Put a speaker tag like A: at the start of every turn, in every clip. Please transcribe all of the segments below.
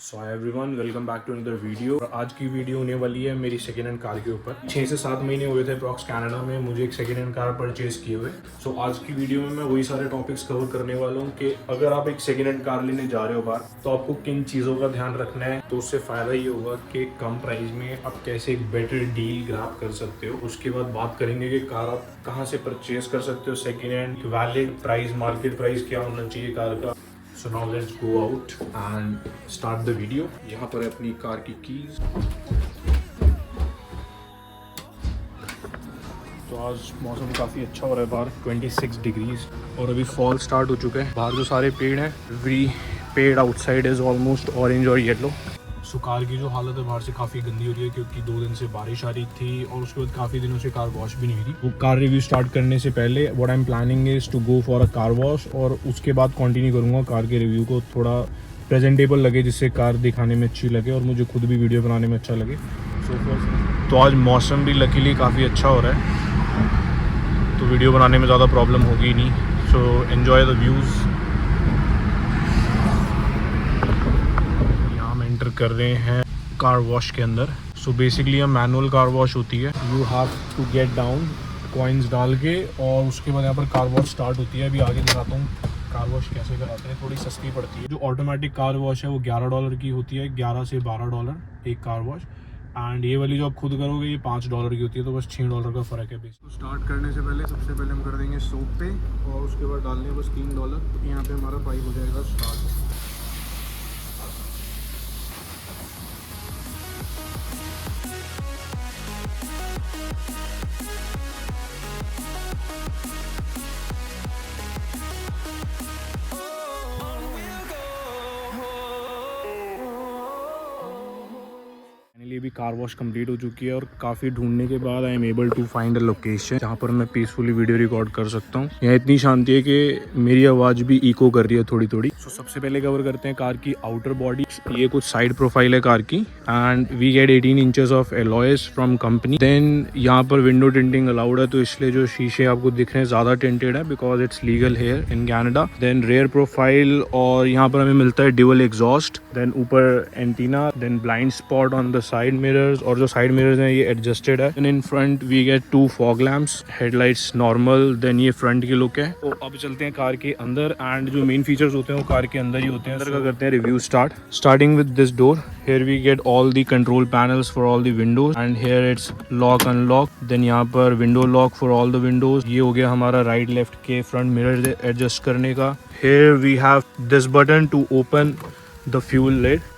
A: So hi everyone, welcome back to another video. आज की video होने वाली है मेरी सेकेंड हैंड कार के ऊपर। 6 से 7 महीने हुए थे अप्रॉक्स कनाडा में मुझे एक सेकेंड हैंड कार परचेज किए हुए। सो आज की वीडियो में मैं वही सारे टॉपिक्स कवर करने वाला हूँ कि अगर आप एक सेकेंड हैंड कार लेने जा रहे हो बाहर, तो आपको किन चीज़ों का ध्यान रखना है। तो उससे फ़ायदा ये होगा कि कम प्राइस में आप कैसे एक बेटर डील ग्रैब कर सकते हो। उसके बाद बात करेंगे कि कार आप कहाँ से परचेज कर सकते हो second hand, valid price, market price क्या होना चाहिए कार का। So now let's go out and start the video। यहाँ पर है अपनी कार की कीज। तो आज मौसम काफ़ी अच्छा हो रहा है बाहर, 26 डिग्रीज, और अभी फॉल स्टार्ट हो चुका है। बाहर जो सारे पेड़ हैं, एवरी पेड़ आउटसाइड इज़ ऑलमोस्ट ऑरेंज और येलो। सो कार की जो हालत है बाहर से काफ़ी गंदी हो रही है क्योंकि 2 दिन से बारिश आ रही थी और उसके बाद काफ़ी दिनों से कार वॉश भी नहीं हुई थी। वो कार रिव्यू स्टार्ट करने से पहले what I am planning is to go for a car wash, और उसके बाद कंटिन्यू करूँगा कार के रिव्यू को, थोड़ा प्रेजेंटेबल लगे जिससे कार दिखाने में अच्छी लगे और मुझे खुद भी वीडियो बनाने में अच्छा लगे। तो आज मौसम भी लकीली काफ़ी अच्छा हो रहा है, तो वीडियो बनाने में ज़्यादा प्रॉब्लम होगी नहीं। So enjoy the views. कर रहे हैं कार वॉश के अंदर। सो बेसिकली ये मैनुअल कार वॉश होती है। You have to get down, coins डाल के, और उसके बाद यहाँ पर कार वॉश स्टार्ट होती है। अभी आगे दिखाता हूँ कार वॉश कैसे कराते हैं। थोड़ी सस्ती पड़ती है। जो ऑटोमेटिक कार वॉश है वो $11 की होती है, 11 से $12 एक कार वॉश। एंड ये वाली जो आप खुद करोगे ये $5 की होती है, तो बस $6 का फ़र्क है। बेसिक स्टार्ट करने से पहले सबसे पहले हम कर देंगे सोप पे, और उसके बाद डालने बस $3। यहाँ पे हमारा पाइप हो जाएगा स्टार्ट। भी कार वॉश कंप्लीट हो चुकी है और काफ़ी ढूंढने के बाद I am able to find a location जहाँ पर मैं पीसफुली वीडियो रिकॉर्ड कर सकता हूँ। यहाँ इतनी शांति है कि मेरी आवाज़ भी इको कर रही है थोड़ी थोड़ी। सो सबसे पहले कवर करते हैं कार की आउटर बॉडी। ये कुछ साइड प्रोफाइल है कार की, and we get 18 inches of alloys from company. Then यहाँ पर विंडो टिंटिंग अलाउड है, तो इसलिए जो शीशे आपको दिख रहे हैं ज़्यादा टिंटेड है because it's legal here in Canada. Then rear profile, और यहाँ पर हमें मिलता है ड्यूअल एग्जॉस्ट। देन ऊपर antenna, then blind spot on the side mirrors, और जो साइड मिरर्स हैं ये एडजस्टेड है। Then in front we get 2 fog lamps, headlights normal. Then ये फ्रंट की लुक है। तो अब चलते हैं कार के अंदर, एंड जो मेन फीचर्स होते हैं वो कार के अंदर ही होते हैं। अंदर का करते हैं review start, starting with this door. Here we get all the control panels for all the windows, and here it's lock unlock. Then यहाँ पर window lock for all the windows। ये हो गया हमारा राइट लेफ्ट के front mirror adjust करने का। Here we have this button to open the fuel lid।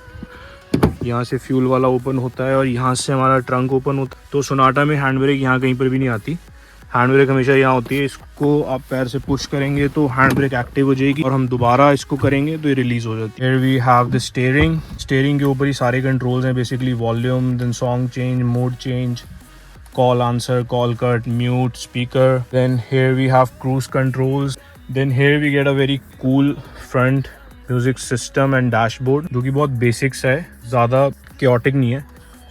A: यहाँ से फ्यूल वाला ओपन होता है और यहाँ से हमारा ट्रंक ओपन होता है। तो सोनाटा में हैंड ब्रेक यहाँ कहीं पर भी नहीं आती, हैंड ब्रेक हमेशा यहाँ होती है। इसको आप पैर से पुश करेंगे तो हैंड ब्रेक एक्टिव हो जाएगी, और हम दोबारा इसको करेंगे तो ये रिलीज हो जाती है। Here we have the steering। Steering के ऊपर ही सारे कंट्रोल्स हैं, basically volume, then song change, mode change, call answer, call cut, mute, speaker. Then here we have cruise controls। देन here we get a very cool front music system and dashboard, जो कि बहुत basics है, ज़्यादा chaotic नहीं है।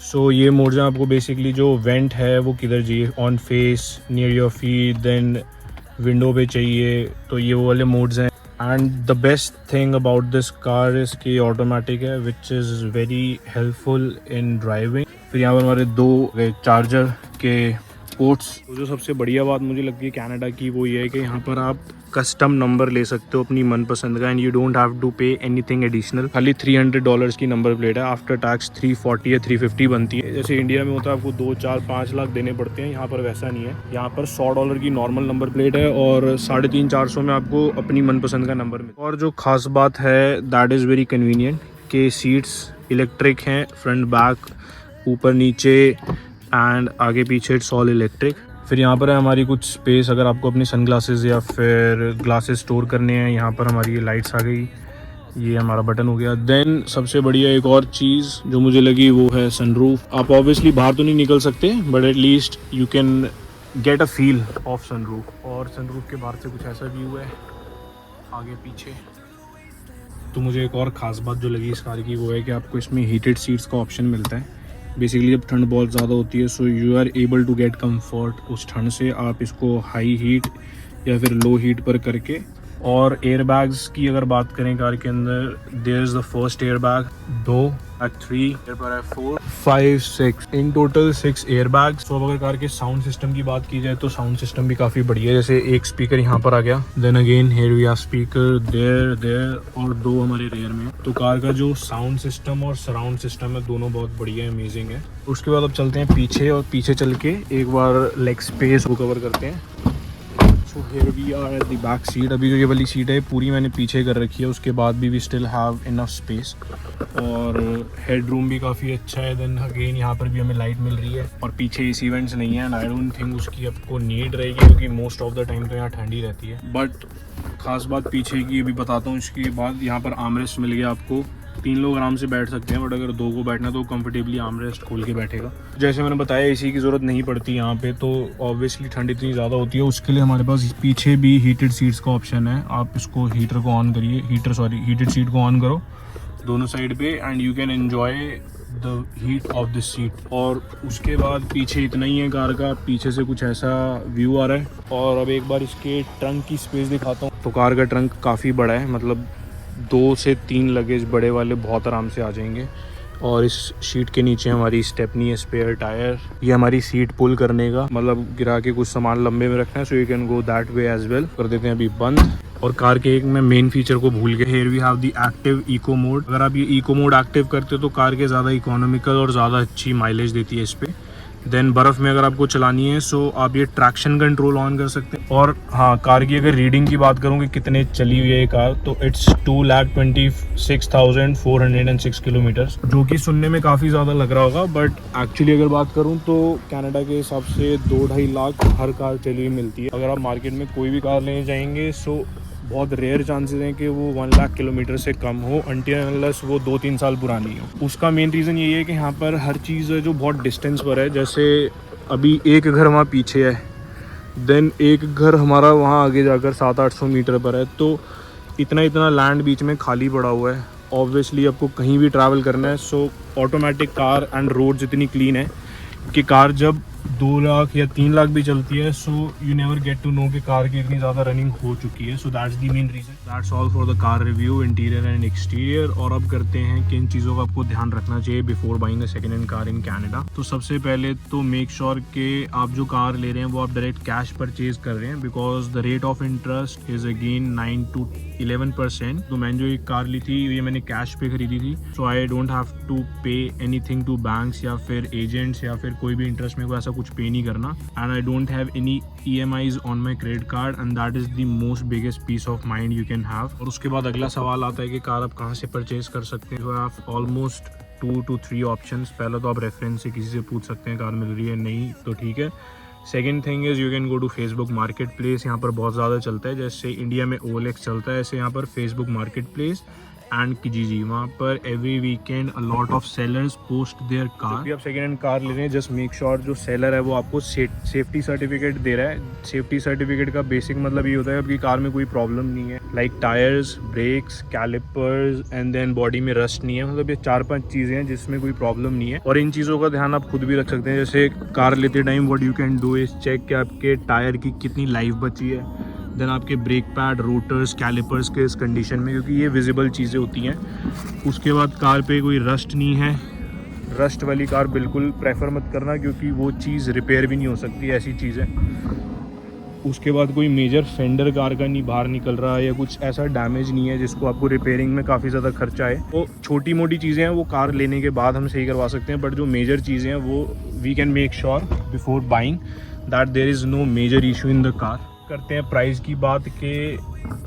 A: सो ये mode जो आपको बेसिकली जो वेंट है वो किधर चाहिए, on face, near your feet, then window पे चाहिए, तो ये वो वाले मोड्स हैं। And the best thing about this car is कि ऑटोमेटिक है, which is very helpful in driving. फिर यहाँ पर हमारे 2 चार्जर के पोर्ट्स। तो जो सबसे बढ़िया बात मुझे लगती है कनाडा की वो ये है कि यहाँ पर आप कस्टम नंबर ले सकते हो अपनी मनपसंद का, and you don't have to pay anything additional. खाली $300 की नंबर प्लेट है, आफ्टर टैक्स 340 या 350 बनती है। जैसे इंडिया में होता है आपको 2, 4, 5 लाख देने पड़ते हैं, यहाँ पर वैसा नहीं है। यहाँ पर $100 की नॉर्मल नंबर प्लेट है और 350-400 में आपको अपनी मनपसंद का नंबर मिले। और जो खास बात है दैट इज़ वेरी कन्वीनियंट कि सीट्स इलेक्ट्रिक हैं, फ्रंट बैक, ऊपर नीचे, एंड आगे पीछे इट्स ऑल इलेक्ट्रिक। फिर यहाँ पर है हमारी कुछ स्पेस, अगर आपको अपनी सनग्लासेस या फिर ग्लासेस स्टोर करने हैं। यहाँ पर हमारी ये लाइट्स आ गई, ये हमारा बटन हो गया। देन सबसे बढ़िया एक और चीज़ जो मुझे लगी वो है सनरूफ। आप ऑब्वियसली बाहर तो नहीं निकल सकते, but at least you can get a feel of sunroof. और सनरूफ के बाहर से कुछ ऐसा व्यू है आगे पीछे। तो मुझे एक और ख़ास बात जो लगी इस कार की वो है कि आपको इसमें हीटेड सीट्स का ऑप्शन मिलता है। बेसिकली जब ठंड बहुत ज़्यादा होती है, so you are able to get comfort उस ठंड से। आप इसको हाई हीट या फिर लो हीट पर करके और एयर बैग्स की अगर बात करें कार के अंदर, there is the first air bag, 2 3 4 5 6 in total 6 air bags. तो अगर कार के साउंड सिस्टम की बात की जाए तो साउंड सिस्टम भी काफ़ी बढ़िया है। जैसे एक स्पीकर यहाँ पर आ गया, then again here we have speaker there और 2 हमारे रेयर में। तो कार का जो साउंड सिस्टम और सराउंड सिस्टम है दोनों बहुत बढ़िया है, अमेजिंग है। उसके बाद अब चलते हैं पीछे, और पीछे चल के एक बार लेग स्पेस को कवर करते हैं। So here we are at the back seat. अभी जो ये वाली सीट है पूरी मैंने पीछे कर रखी है, उसके बाद भी we still have enough space, और हेड रूम भी काफ़ी अच्छा है। देन अगेन यहाँ पर भी हमें लाइट मिल रही है, और पीछे एसी वेंट्स नहीं है, एंड आई डोंट थिंक उसकी आपको नीड रहेगी, क्योंकि मोस्ट ऑफ द टाइम तो यहाँ ठंडी रहती है। बट खास बात पीछे की अभी बताता हूँ। इसके बाद यहाँ पर आर्मरेस्ट मिल गया आपको, 3 लोग आराम से बैठ सकते हैं, बट अगर 2 को बैठना तो कंफर्टेबली आर्मरेस्ट खोल के बैठेगा। जैसे मैंने बताया एसी की ज़रूरत नहीं पड़ती यहाँ पे, तो ऑब्वियसली ठंड इतनी ज़्यादा होती है, उसके लिए हमारे पास पीछे भी हीटेड सीट्स का ऑप्शन है। आप इसको हीटर को ऑन करिए, हीटेड सीट को ऑन करो दोनों साइड पे, and you can enjoy the heat of this seat. और उसके बाद पीछे इतना ही है कार का, पीछे से कुछ ऐसा व्यू आ रहा है। और अब एक बार इसके ट्रंक की स्पेस दिखाता हूँ। तो कार का ट्रंक काफ़ी बड़ा है, मतलब 2 से 3 लगेज बड़े वाले बहुत आराम से आ जाएंगे। और इस शीट के नीचे हमारी स्टेपनी है, स्पेयर टायर, ये हमारी सीट पुल करने का, मतलब गिरा के कुछ सामान लंबे में रखना है, so you can go that way as well. कर देते हैं अभी बंद। और कार के एक मैं मेन फीचर को भूल गया, here we have the active eco mode. अगर आप ये इको मोड एक्टिव करते हो तो कार के ज़्यादा इकोनॉमिकल और ज़्यादा अच्छी माइलेज देती है इस पर। देन बर्फ़ में अगर आपको चलानी है सो आप ये ट्रैक्शन कंट्रोल ऑन कर सकते हैं। और हाँ, कार की अगर रीडिंग की बात करूँ कि कितने चली हुई है ये कार, तो इट्स 2,26,406 किलोमीटर्स, जो कि सुनने में काफ़ी ज़्यादा लग रहा होगा, बट एक्चुअली अगर बात करूँ तो कनाडा के हिसाब से 2-2.5 लाख हर कार चली हुई मिलती है। अगर आप मार्केट में कोई भी कार लेने जाएंगे सो बहुत रेयर चांसेस हैं कि वो 1 लाख किलोमीटर से कम हो, अनटिल अनलेस वो 2-3 साल पुरानी हो। उसका मेन रीज़न यही है कि यहाँ पर हर चीज़ जो बहुत डिस्टेंस पर है, जैसे अभी एक घर वहाँ पीछे है, देन एक घर हमारा वहाँ आगे जाकर 700-800 मीटर पर है, तो इतना लैंड बीच में खाली पड़ा हुआ है। ऑब्वियसली आपको कहीं भी ट्रैवल करना है, so automatic car and roads इतनी क्लीन है कि कार जब 2 लाख या 3 लाख भी चलती है, so you never get to know कि कार की इतनी ज़्यादा रनिंग हो चुकी है। So that's the main reason. That's all for the car review, interior and exterior. और अब करते हैं किन चीज़ों का आपको ध्यान रखना चाहिए before buying a second hand car in Canada. तो सबसे पहले तो मेक श्योर कि आप जो कार ले रहे हैं वो आप डायरेक्ट कैश परचेज कर रहे हैं, because the rate of interest is again 9 to 11%। तो मैंने जो एक कार ली थी ये मैंने कैश पे खरीदी थी, सो आई don't have to pay anything to banks या फिर एजेंट्स या फिर कोई भी इंटरेस्ट में को ऐसा कुछ पे नहीं करना। And I don't have any EMIs on my credit card, and that is the most biggest peace of mind you can have. और उसके बाद अगला सवाल आता है कि कार आप कहाँ से परचेज कर सकते हैं। तो आप ऑलमोस्ट 2 to 3 ऑप्शंस। पहला तो आप रेफरेंस से किसी से पूछ सकते हैं कार मिल रही है, नहीं तो ठीक है। Second thing is you can go to Facebook market place, यहाँ पर बहुत ज़्यादा चलता है। जैसे इंडिया में OLX चलता है, ऐसे यहाँ पर Facebook market place and Kijiji, वहाँ पर every weekend a lot of sellers post their car. जब भी आप सेकेंड हैंड कार ले रहे हैं जस्ट मेक श्योर जो सेलर है वो आपको सेफ्टी सर्टिफिकेट दे रहा है। सेफ्टी सर्टिफिकेट का बेसिक मतलब ये होता है आपकी कार में कोई प्रॉब्लम नहीं है, like tyres, brakes, calipers and then body में रस्ट नहीं है। मतलब ये 4-5 चीज़ें हैं जिसमें कोई प्रॉब्लम नहीं है, और इन चीज़ों का ध्यान आप खुद भी रख सकते हैं। जैसे कार लेते time what you can do is check कि आपके टायर की कितनी लाइफ बची है, देन आपके ब्रेक पैड, रोटर्स, कैलिपर्स के इस कंडीशन में, क्योंकि ये विजिबल चीज़ें होती हैं। उसके बाद कार पे कोई रस्ट नहीं है, रस्ट वाली कार बिल्कुल प्रेफर मत करना, क्योंकि वो चीज़ रिपेयर भी नहीं हो सकती, ऐसी चीज़ है। उसके बाद कोई मेजर फेंडर कार का नहीं बाहर निकल रहा है या कुछ ऐसा डैमेज नहीं है जिसको आपको रिपेयरिंग में काफ़ी ज़्यादा खर्चा है। वो छोटी मोटी चीज़ें हैं वो कार लेने के बाद हम सही करवा सकते हैं, बट जो मेजर चीज़ें हैं वो we can make sure before buying that there is no major issue in the car. करते हैं प्राइस की बात कि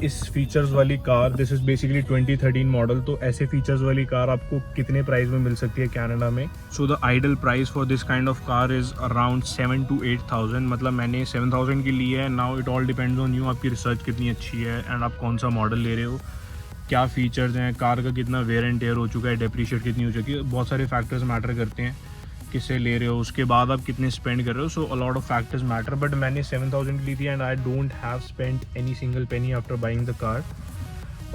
A: इस फीचर्स वाली car, this is basically 2013 model, तो ऐसे फीचर्स वाली कार आपको कितने प्राइस में मिल सकती है कनाडा में। So the ideal price for this kind of car is around 7 to 8,000। मतलब मैंने 7,000 की ली है। Now it all depends on you, आपकी रिसर्च कितनी अच्छी है एंड आप कौन सा मॉडल ले रहे हो, क्या फीचर्स हैं, कार का कितना वेयर एंड टेयर हो चुका है, डेप्रीशिएट कितनी हो चुकी है, बहुत सारे फैक्टर्स मैटर करते हैं किससे ले रहे हो, उसके बाद आप कितने स्पेंड कर रहे हो। So a lot of factors matter, but मैंने 7,000 की ली थी and I don't have spent any single penny after buying the car.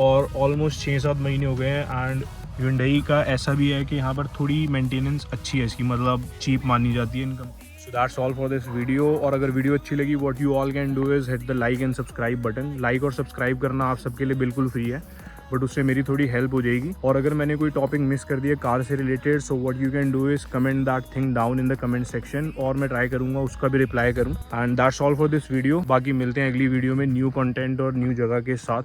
A: और ऑलमोस्ट 6-7 महीने हो गए हैं। एंड Hyundai का ऐसा भी है कि यहाँ पर थोड़ी मेंटेनेंस अच्छी है इसकी, मतलब चीप मानी जाती है income. So that's all for this video. और अगर वीडियो अच्छी लगी, what you all can do is hit the like and subscribe button. Like और सब्सक्राइब करना आप सबके लिए बिल्कुल फ्री है, बट उससे मेरी थोड़ी हेल्प हो जाएगी। और अगर मैंने कोई टॉपिक मिस कर दिया कार से related, so what you can do is comment that thing down in the comment section, और मैं ट्राई करूँगा उसका भी रिप्लाई करूँ। And that's all for this video. बाकी मिलते हैं अगली वीडियो में न्यू कंटेंट और न्यू जगह के साथ।